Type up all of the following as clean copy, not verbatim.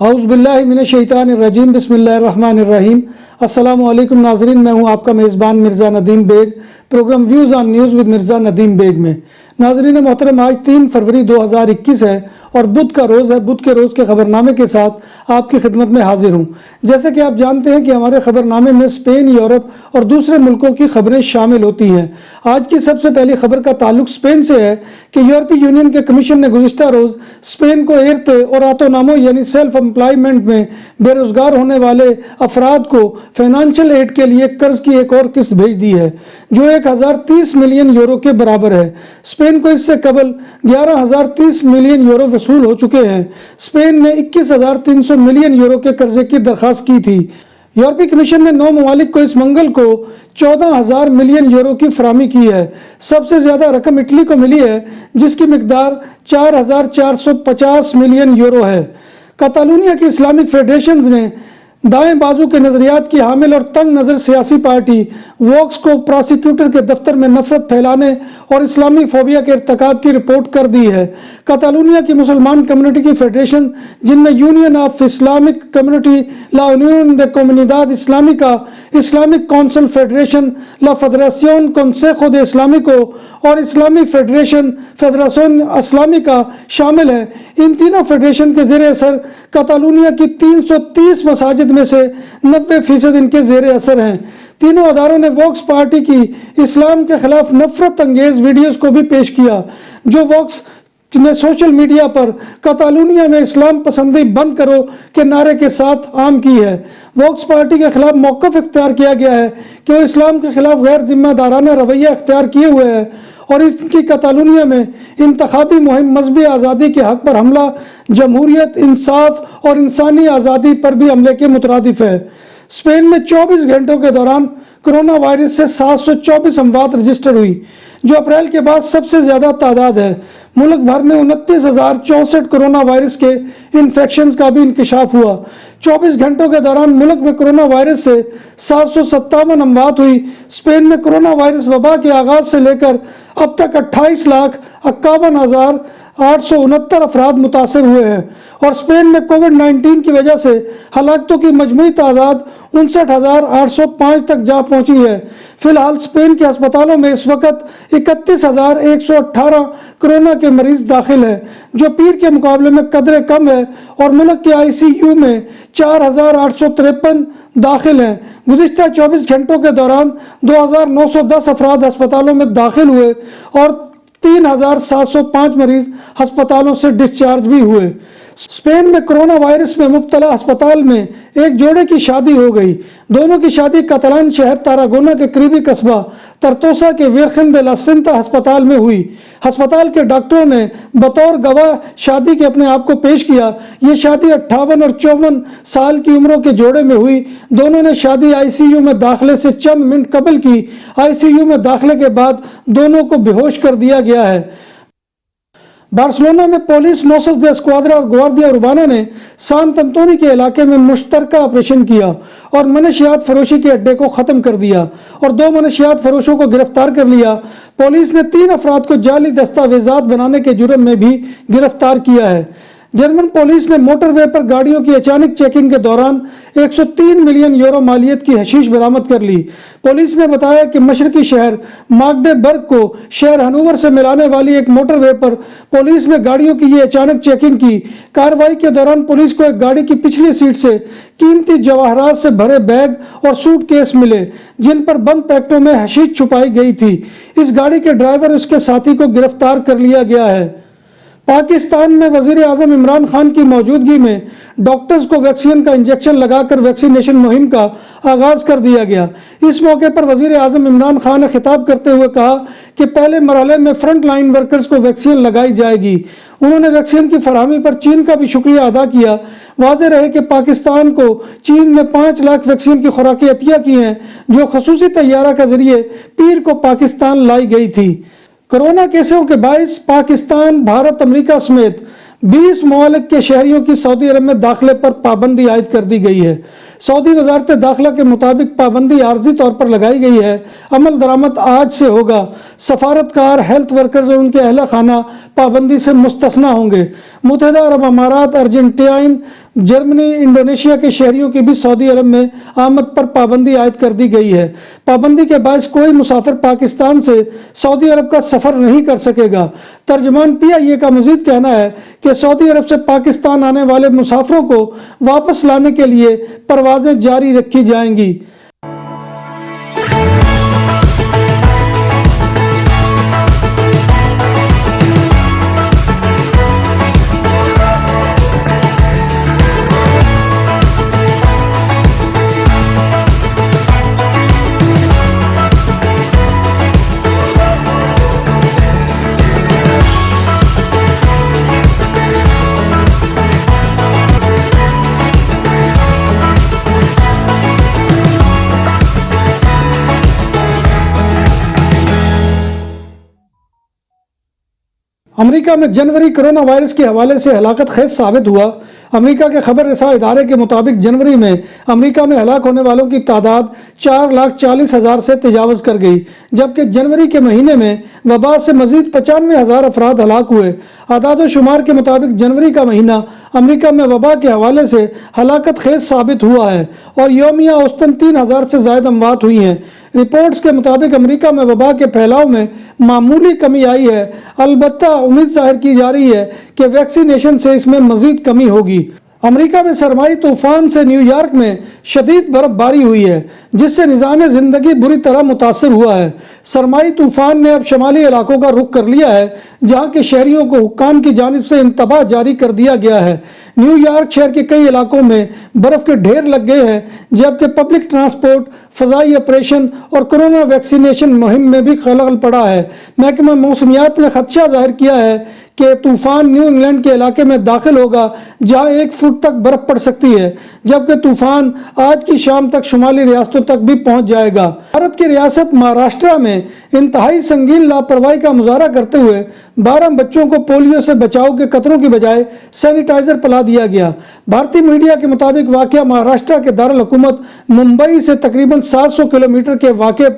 اعوذ باللہ من الشیطان الرجیم، بسم اللہ الرحمن الرحیم۔ السلام علیکم ناظرین، میں ہوں آپ کا میزبان Mirza Nadeem Baig, programme views on news with Mirza Nadeem Baig میں۔ ناظرین محترم، آج 3 فروری 2021 ہے اور بدھ کا روز ہے۔ بدھ کے روز کے خبرنامے کے ساتھ آپ کی خدمت میں حاضر ہوں۔ جیسے کہ آپ جانتے ہیں کہ ہمارے خبرنامے میں اسپین، یورپ اور دوسرے ملکوں کی خبریں شامل ہوتی ہیں۔ آج کی سب سے پہلی خبر کا تعلق اسپین سے ہے کہ یورپی یونین کے کمیشن نے گزشتہ روز اسپین کو ایرتے اور آتونامو یعنی سیلف امپلائمنٹ میں بے روزگار ہونے والے افراد کو فائنانشل ایڈ کے لیے قرض کی ایک اور قسط بھیج دی ہے، جو 1030 ملین یورو کے برابر ہے۔ اسپین کو اس سے قبل 11,030 ملین یورو وصول ہو چکے ہیں۔ اسپین نے 21,300 ملین یورو کے قرضے کی درخواست کی تھی۔ یورپی کمیشن نے 9 ممالک کو اس منگل کو 14,000 ملین یورو کی فراہمی کی ہے۔ سب سے زیادہ رقم اٹلی کو ملی ہے، جس کی مقدار 4,450 ملین یورو ہے۔ کاتالونیا کی اسلامک فیڈریشن نے دائیں بازو کے نظریات کی حامل اور تنگ نظر سیاسی پارٹی ووکس کو پراسیکیوٹر کے دفتر میں نفرت پھیلانے اور اسلامی فوبیا کے ارتکاب کی رپورٹ کر دی ہے۔ کاتالونیا کی مسلمان کمیونٹی کی فیڈریشن، جن میں یونین آف اسلامک کمیونٹی، لا یونین de Comunidad Islámica، Islamic council federation, لا فیڈریسیون کنسیجو de Islámico اور اسلامی فیڈریشن اسلامیکا شامل ہیں، ان تینوں فیڈریشن کے زیر اثر کاتالونیا کی 330 مساجد میں سے 90% ان کے زیر اثر ہیں۔ تینوں اداروں نے ووکس پارٹی کی اسلام کے خلاف نفرت انگیز ویڈیوز کو بھی پیش کیا، جو ووکس نے سوشل میڈیا پر کاتالونیا میں اسلام پسندی بند کرو کے نعرے کے ساتھ عام کی ہے۔ ووکس پارٹی کے خلاف موقف اختیار کیا گیا ہے کہ وہ اسلام کے خلاف غیر ذمہ دارانہ رویہ اختیار کیے ہوئے ہے اور اس کی کاتالونیا میں انتخابی مہم مذہبی آزادی کے حق پر حملہ، جمہوریت، انصاف اور انسانی آزادی پر بھی حملے کے مترادف ہے۔ اسپین میں 24 گھنٹوں کے دوران کرونا وائرس سے 724 اموات رجسٹر ہوئی، جو اپریل کے بعد سب سے زیادہ تعداد ہے۔ ملک بھر میں 29,064 کرونا وائرس کے انفیکشنز کا بھی انکشاف ہوا۔ 24 گھنٹوں کے دوران ملک میں کرونا وائرس سے 757 اموات ہوئی۔ اسپین میں کرونا وائرس وبا کے آغاز سے لے کر اب تک 28,51,869 افراد متاثر ہوئے ہیں اور اسپین میں کووڈ-19 کی وجہ سے ہلاکتوں کی مجموعی تعداد 59,805 تک جا پہنچی ہے۔ فی الحال اسپین کے ہسپتالوں میں اس وقت 31,118 کرونا کے مریض داخل ہیں، جو پیر کے مقابلے میں قدرے کم ہے، اور ملک کے ICU میں 4,853 داخل ہیں۔ گزشتہ 24 گھنٹوں کے دوران 2,910 افراد ہسپتالوں میں داخل ہوئے اور 3,705 مریض ہسپتالوں سے ڈسچارج بھی ہوئے۔ اسپین میں کرونا وائرس میں مبتلا ہسپتال میں ایک جوڑے کی شادی ہو گئی۔ دونوں کی شادی کاتالان شہر تاراگونا کے قریبی قصبہ ترتوسا کے ویرخن de la Cinta ہسپتال میں ہوئی۔ ہسپتال کے ڈاکٹروں نے بطور گواہ شادی کے اپنے آپ کو پیش کیا۔ یہ شادی 58 اور 54 سال کی عمروں کے جوڑے میں ہوئی۔ دونوں نے شادی ICU میں داخلے سے چند منٹ قبل کی۔ ICU میں داخلے کے بعد دونوں کو بے ہوش کر دیا گیا ہے۔ بارسلونا میں پولیس، موسس دے اسکواڈرا اور گواردیا اربانا نے سانت انتونی کے علاقے میں مشترکہ آپریشن کیا اور منشیات فروشی کے اڈے کو ختم کر دیا اور 2 منشیات فروشوں کو گرفتار کر لیا۔ پولیس نے 3 افراد کو جعلی دستاویزات بنانے کے جرم میں بھی گرفتار کیا ہے۔ جرمن پولیس نے موٹر وے پر گاڑیوں کی اچانک چیکنگ کے دوران 103 ملین یورو مالیت کی حشیش برآمد کر لی۔ پولیس نے بتایا کہ مشرقی شہر ماگڈے برگ کو شہر ہنوور سے ملانے والی ایک موٹر وے پر پولیس نے گاڑیوں کی یہ اچانک چیکنگ کی۔ کارروائی کے دوران پولیس کو ایک گاڑی کی پچھلی سیٹ سے قیمتی جواہرات سے بھرے بیگ اور سوٹ کیس ملے، جن پر بند پیکٹوں میں حشیش چھپائی گئی تھی۔ اس گاڑی کے ڈرائیور اور اس کے ساتھی کو گرفتار کر لیا گیا ہے۔ پاکستان میں وزیر اعظم عمران خان کی موجودگی میں ڈاکٹرز کو ویکسین کا انجیکشن لگا کر ویکسینیشن مہم کا آغاز کر دیا گیا۔ اس موقع پر وزیر اعظم عمران خان نے خطاب کرتے ہوئے کہا کہ پہلے مرحلے میں فرنٹ لائن ورکرز کو ویکسین لگائی جائے گی۔ انہوں نے ویکسین کی فراہمی پر چین کا بھی شکریہ ادا کیا۔ واضح رہے کہ پاکستان کو چین نے 5 لاکھ ویکسین کی خوراکیں عطیہ کی ہیں، جو خصوصی طیارہ کے ذریعے پیر کو پاکستان لائی گئی تھی۔ کرونا کیسوں کے باعث پاکستان، بھارت، امریکہ سمیت 20 ممالک کے شہریوں کی سعودی عرب میں داخلے پر پابندی عائد کر دی گئی ہے۔ سعودی وزارت داخلہ کے مطابق پابندی عارضی طور پر لگائی گئی ہے۔ عمل درآمد آج سے ہوگا۔ سفارتکار، ہیلتھ ورکرز اور ان کے اہلِ خانہ پابندی سے مستثنی ہوں گے۔ متحدہ عرب امارات، ارجنٹائن، جرمنی انڈونیشیا کے شہریوں کی بھی سعودی عرب میں آمد پر پابندی عائد کر دی گئی ہے۔ پابندی کے باعث کوئی مسافر پاکستان سے سعودی عرب کا سفر نہیں کر سکے گا۔ ترجمان PIA کا مزید کہنا ہے کہ سعودی عرب سے پاکستان آنے والے مسافروں کو واپس لانے کے لیے پروازیں جاری رکھی جائیں گی۔ امریکہ میں جنوری کرونا وائرس کے حوالے سے ہلاکت خیز ثابت ہوا۔ امریکہ کے خبر رساں ادارے کے مطابق جنوری میں امریکہ میں ہلاک ہونے والوں کی تعداد 4,40,000 سے تجاوز کر گئی، جبکہ جنوری کے مہینے میں وبا سے مزید 95,000 افراد ہلاک ہوئے۔ اعداد و شمار کے مطابق جنوری کا مہینہ امریکہ میں وبا کے حوالے سے ہلاکت خیز ثابت ہوا ہے اور یومیہ اوسطاً 3,000 سے زائد اموات ہوئی ہیں۔ رپورٹس کے مطابق امریکہ میں وبا کے پھیلاؤ میں معمولی کمی آئی ہے، البتہ امید ظاہر کی جا رہی ہے کہ ویکسینیشن سے اس میں مزید کمی ہوگی۔ امریکہ میں سرمائی طوفان سے نیو یارک میں شدید برف باری ہوئی ہے، جس سے نظام زندگی بری طرح متاثر ہوا ہے۔ سرمائی طوفان نے اب شمالی علاقوں کا رخ کر لیا ہے، جہاں کے شہریوں کو حکام کی جانب سے انتباہ جاری کر دیا گیا ہے۔ نیو یارک شہر کے کئی علاقوں میں برف کے ڈھیر لگ گئے ہیں، جبکہ پبلک ٹرانسپورٹ، فضائی آپریشن اور کورونا ویکسینیشن مہم میں بھی خلل پڑا ہے۔ محکمہ موسمیات نے خدشہ ظاہر کیا ہے کہ طوفان نیو انگلینڈ کے علاقے میں داخل ہوگا، جہاں 1 فٹ تک برف پڑ سکتی ہے، جبکہ طوفان آج کی شام تک شمالی ریاستوں تک بھی پہنچ جائے گا۔ بھارت کی ریاست مہاراشٹرا میں انتہائی سنگین لاپرواہی کا مظاہرہ کرتے ہوئے 12 بچوں کو پولیو سے بچاؤ کے قطروں کی بجائے سینیٹائزر پلا دیا گیا۔ بھارتی میڈیا کے مطابق واقعہ مہاراشٹرا کے دارالحکومت ممبئی سے تقریباً 700 کلومیٹر کے واقع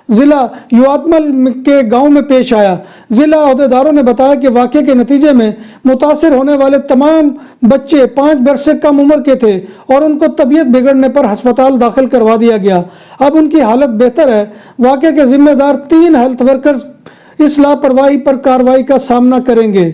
ضلع یورومل کے گاؤں میں پیش آیا۔ ضلع عہدیداروں نے بتایا کہ واقعے کے نتیجے میں متاثر ہونے والے تمام بچے 5 برس سے کم عمر کے تھے اور ان کو طبیعت بگڑنے پر ہسپتال داخل کروا دیا گیا۔ اب ان کی حالت بہتر ہے۔ واقعے کے ذمہ دار 3 ہیلتھ ورکرز اس لاپرواہی پر کارروائی کا سامنا کریں گے۔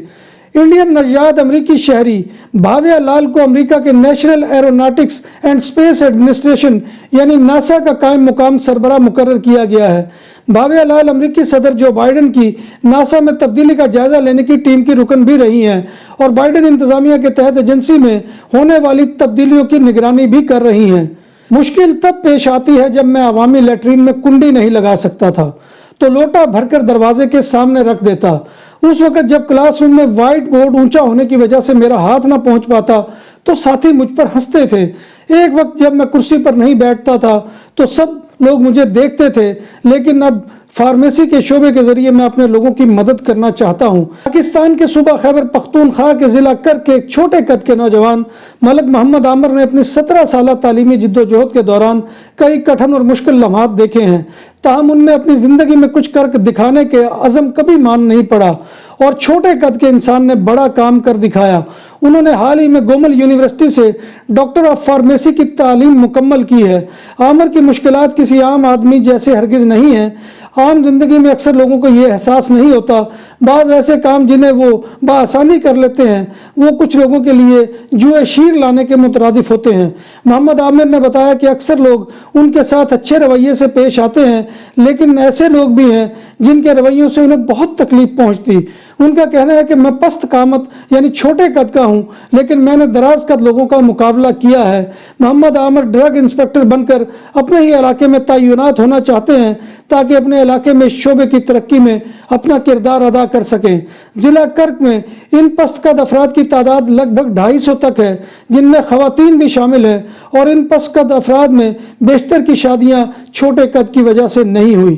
انڈین نژاد امریکی شہری بھاویہ لال کو امریکہ کے national aeronautics and space administration یعنی ناسا کا قائم مقام سربراہ مقرر کیا گیا ہے۔ بھاویہ لال امریکی صدر جو بائیڈن کی ناسا میں تبدیلی کا جائزہ لینے کی ٹیم کی رکن بھی رہی ہیں اور بائیڈن انتظامیہ کے تحت ایجنسی میں ہونے والی تبدیلیوں کی نگرانی بھی کر رہی ہیں۔ مشکل تب پیش آتی ہے جب میں عوامی لیٹرین میں کنڈی نہیں لگا سکتا تھا تو لوٹا بھر کر دروازے کے سامنے رکھ دیتا۔ اس وقت جب کلاس روم میں وائٹ بورڈ اونچا ہونے کی وجہ سے میرا ہاتھ نہ پہنچ پاتا تو ساتھی مجھ پر ہنستے تھے۔ ایک وقت جب میں کرسی پر نہیں بیٹھتا تھا تو سب لوگ مجھے دیکھتے تھے، لیکن اب فارمیسی کے شعبے کے ذریعے میں اپنے لوگوں کی مدد کرنا چاہتا ہوں۔ پاکستان کے صوبہ خیبر پختونخوا کے ضلع کرک کے ایک چھوٹے قد کے نوجوان ملک محمد عامر نے اپنی 17 سالہ تعلیمی جدوجہد کے دوران کئی کٹھن اور مشکل لمحات دیکھے ہیں، تاہم ان میں اپنی زندگی میں کچھ کر دکھانے کے عزم کبھی مان نہیں پڑا اور چھوٹے قد کے انسان نے بڑا کام کر دکھایا۔ انہوں نے حال ہی میں گومل یونیورسٹی سے ڈاکٹر آف فارمیسی کی تعلیم مکمل کی ہے۔ عامر کی مشکلات کسی عام آدمی جیسے ہرگز نہیں ہیں۔ عام زندگی میں اکثر لوگوں کو یہ احساس نہیں ہوتا۔ بعض ایسے کام جنہیں وہ بآسانی کر لیتے ہیں وہ کچھ لوگوں کے لیے جوئے شیر لانے کے مترادف ہوتے ہیں۔ محمد عامر نے بتایا کہ اکثر لوگ ان کے ساتھ اچھے رویے سے پیش آتے ہیں، لیکن ایسے لوگ بھی ہیں جن کے رویوں سے انہیں بہت تکلیف پہنچتی۔ ان کا کہنا ہے کہ میں پست قامت یعنی چھوٹے قد کا ہوں، لیکن میں نے دراز قد لوگوں کا مقابلہ کیا ہے۔ محمد عامر ڈرگ انسپیکٹر بن کر اپنے ہی علاقے میں تعینات ہونا چاہتے ہیں تاکہ اپنے علاقے میں شعبے کی ترقی میں اپنا کردار ادا کر سکیں۔ ضلع کرک میں ان پست قد افراد کی تعداد لگ بھگ 250 تک ہے، جن میں خواتین بھی شامل ہیں، اور ان پست قد افراد میں بیشتر کی شادیاں چھوٹے قد کی وجہ سے نہیں ہوئی۔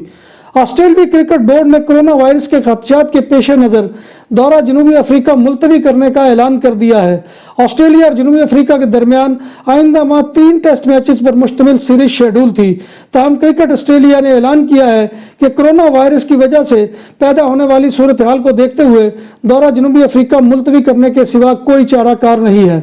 آسٹریلوی کرکٹ بورڈ نے کرونا وائرس کے خدشات کے پیش نظر دورہ جنوبی افریقہ ملتوی کرنے کا اعلان کر دیا ہے۔ آسٹریلیا اور جنوبی افریقہ کے درمیان آئندہ ماہ 3 ٹیسٹ میچز پر مشتمل سیریز شیڈول تھی، تاہم کرکٹ آسٹریلیا نے اعلان کیا ہے کہ کرونا وائرس کی وجہ سے پیدا ہونے والی صورتحال کو دیکھتے ہوئے دورہ جنوبی افریقہ ملتوی کرنے کے سوا کوئی چارہ کار نہیں ہے۔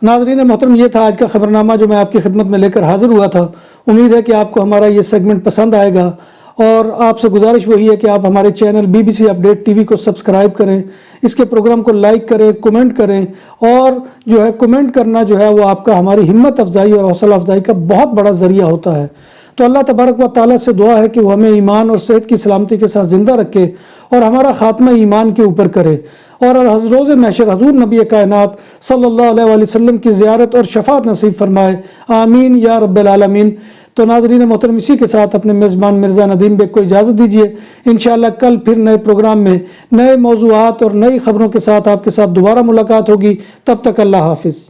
ناظرین محترم، یہ تھا آج کا خبرنامہ جو میں آپ کی خدمت میں لے کر حاضر ہوا تھا۔ امید ہے کہ آپ کو ہمارا یہ سیگمنٹ پسند آئے گا، اور آپ سے گزارش وہی ہے کہ آپ ہمارے channel BBC update T V کو سبسکرائب کریں، اس کے پروگرام کو لائک کریں، کومنٹ کریں، اور جو ہے کومنٹ کرنا جو ہے وہ آپ کا ہماری ہمت افزائی اور حوصلہ افزائی کا بہت بڑا ذریعہ ہوتا ہے۔ تو اللہ تبارک و تعالیٰ سے دعا ہے کہ وہ ہمیں ایمان اور صحت کی سلامتی کے ساتھ زندہ رکھے اور ہمارا خاتمہ ایمان کے اوپر کرے، اور روز محشر حضور نبی کائنات صلی اللہ علیہ وآلہ وسلم کی زیارت اور شفاعت نصیب فرمائے، آمین یا رب العالمین۔ تو ناظرین محترم، اسی کے ساتھ اپنے میزبان مرزا ندیم بیگ کو اجازت دیجیے۔ انشاءاللہ کل پھر نئے پروگرام میں نئے موضوعات اور نئی خبروں کے ساتھ آپ کے ساتھ دوبارہ ملاقات ہوگی۔ تب تک اللہ حافظ۔